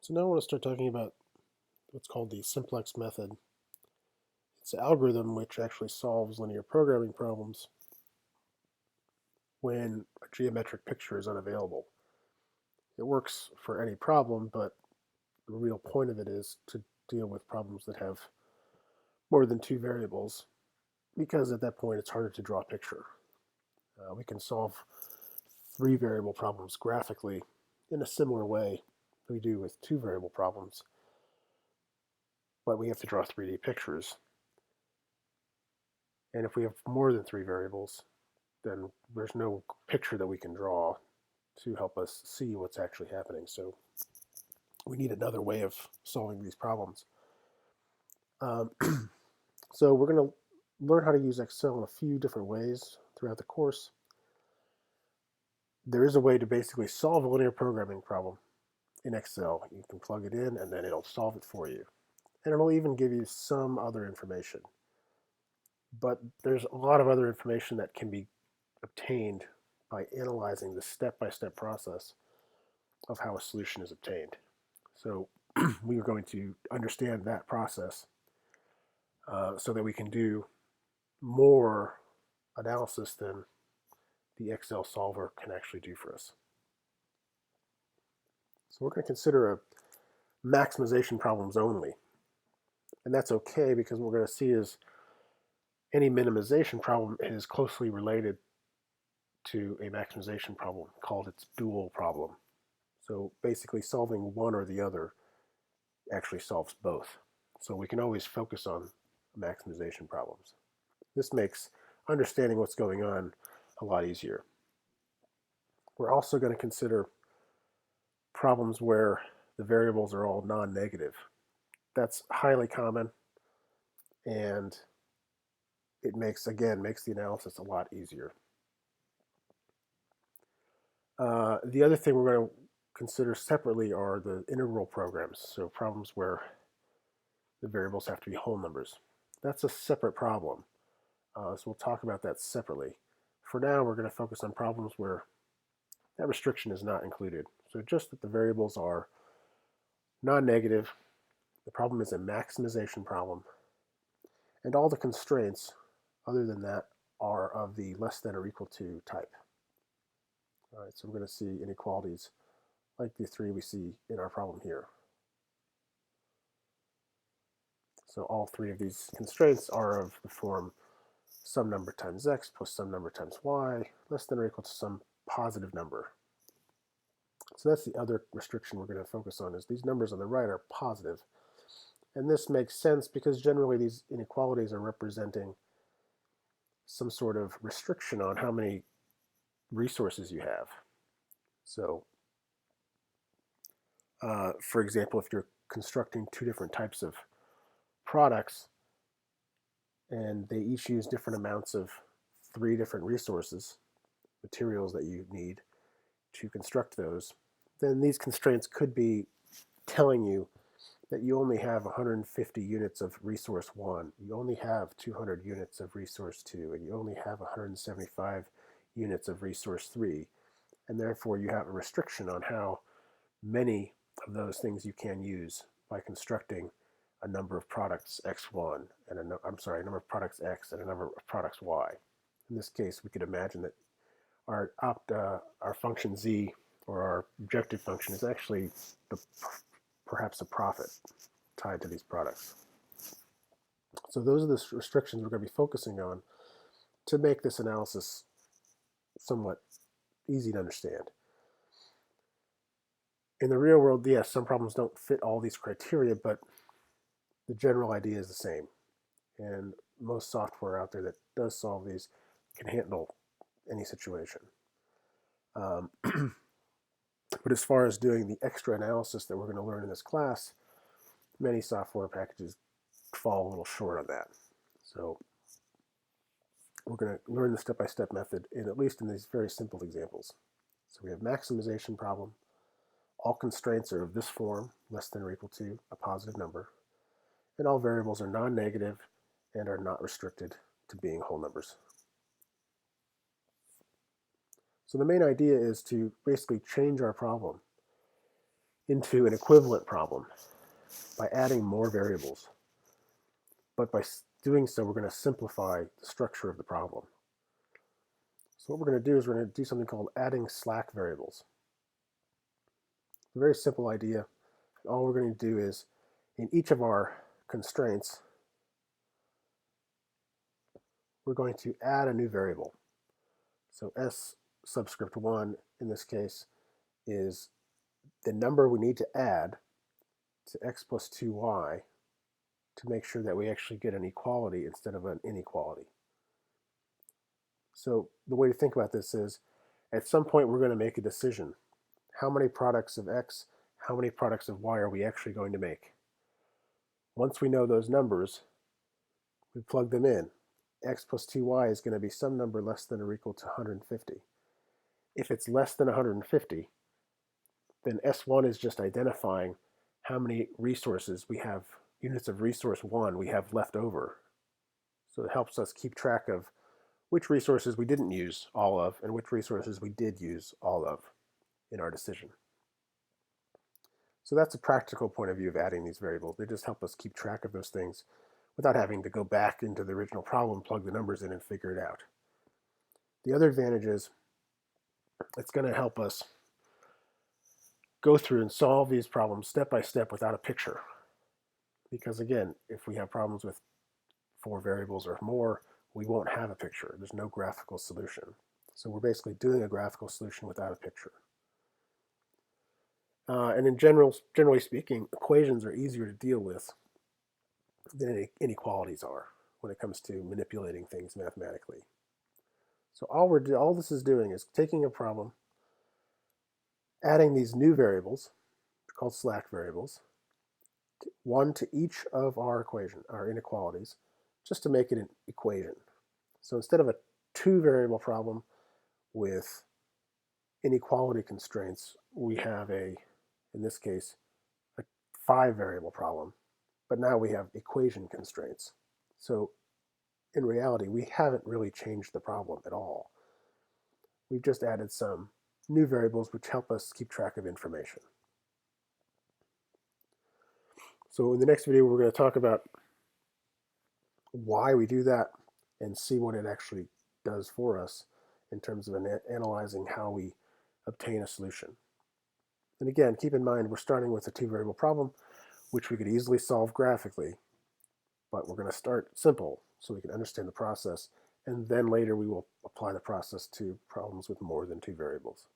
So now I want to start talking about what's called the simplex method. It's an algorithm which actually solves linear programming problems when a geometric picture is unavailable. It works for any problem, but the real point of it is to deal with problems that have more than two variables, because at that point it's harder to draw a picture. We can solve three variable problems graphically in a similar way we do with two variable problems, but we have to draw 3D pictures. And if we have more than three variables, then there's no picture that we can draw to help us see what's actually happening. So we need another way of solving these problems. Um, so we're going to learn how to use Excel in a few different ways throughout the course. There is a way to basically solve a linear programming problem in Excel. You can plug it in and then it'll solve it for you. And it'll even give you some other information. But there's a lot of other information that can be obtained by analyzing the step-by-step process of how a solution is obtained. So we are going to understand that process so that we can do more analysis than the Excel solver can actually do for us. So we're going to consider maximization problems only. And that's okay, because what we're going to see is any minimization problem is closely related to a maximization problem called its dual problem. So basically solving one or the other actually solves both. So we can always focus on maximization problems. This makes understanding what's going on a lot easier. We're also going to consider problems where the variables are all non-negative. That's highly common, and it makes the analysis a lot easier. The other thing we're going to consider separately are the integral programs, so problems where the variables have to be whole numbers. That's a separate problem, so we'll talk about that separately. For now, we're going to focus on problems where that restriction is not included. So just that the variables are non-negative, the problem is a maximization problem, and all the constraints other than that are of the less than or equal to type. All right, so we're going to see inequalities like the three we see in our problem here. So all three of these constraints are of the form some number times x plus some number times y less than or equal to some positive number. So that's the other restriction we're going to focus on, is these numbers on the right are positive. And this makes sense because generally these inequalities are representing some sort of restriction on how many resources you have. So, for example, if you're constructing two different types of products and they each use different amounts of three different resources, materials that you need to construct those, then these constraints could be telling you that you only have 150 units of resource 1, you only have 200 units of resource 2, and you only have 175 units of resource 3, and therefore you have a restriction on how many of those things you can use by constructing a number of products x1 and a number of products x and a number of products y. In this case, we could imagine that our function z, or our objective function, is actually perhaps a profit tied to these products. So those are the restrictions we're going to be focusing on to make this analysis somewhat easy to understand. In the real world, yes, some problems don't fit all these criteria, but the general idea is the same. And most software out there that does solve these can handle any situation. But as far as doing the extra analysis that we're going to learn in this class, many software packages fall a little short on that. So we're going to learn the step-by-step method, at least in these very simple examples. So we have maximization problem. All constraints are of this form, less than or equal to a positive number. And all variables are non-negative and are not restricted to being whole numbers. So the main idea is to basically change our problem into an equivalent problem by adding more variables. But by doing so, we're going to simplify the structure of the problem. So what we're going to do is we're going to do something called adding slack variables. A very simple idea. All we're going to do is, in each of our constraints, we're going to add a new variable. So S subscript 1, in this case, is the number we need to add to x plus 2y to make sure that we actually get an equality instead of an inequality. So the way to think about this is, at some point we're going to make a decision. How many products of x, how many products of y are we actually going to make? Once we know those numbers, we plug them in. X plus 2y is going to be some number less than or equal to 150. If it's less than 150, then S1 is just identifying how many resources we have, units of resource 1 we have left over. So it helps us keep track of which resources we didn't use all of and which resources we did use all of in our decision. So that's a practical point of view of adding these variables. They just help us keep track of those things without having to go back into the original problem, plug the numbers in, and figure it out. The other advantage is it's going to help us go through and solve these problems step by step without a picture. Because again, if we have problems with 4 variables or more, we won't have a picture. There's no graphical solution. So we're basically doing a graphical solution without a picture. And in generally speaking, equations are easier to deal with than inequalities are when it comes to manipulating things mathematically. So all this is doing is taking a problem, adding these new variables, called slack variables, one to each of our inequalities, just to make it an equation. So instead of a 2-variable problem with inequality constraints, we have in this case, a 5-variable problem, but now we have equation constraints. So in reality, we haven't really changed the problem at all. We've just added some new variables which help us keep track of information. So in the next video, we're going to talk about why we do that and see what it actually does for us in terms of analyzing how we obtain a solution. And again, keep in mind, we're starting with a 2-variable problem, which we could easily solve graphically, but we're going to start simple so we can understand the process, and then later we will apply the process to problems with more than 2 variables.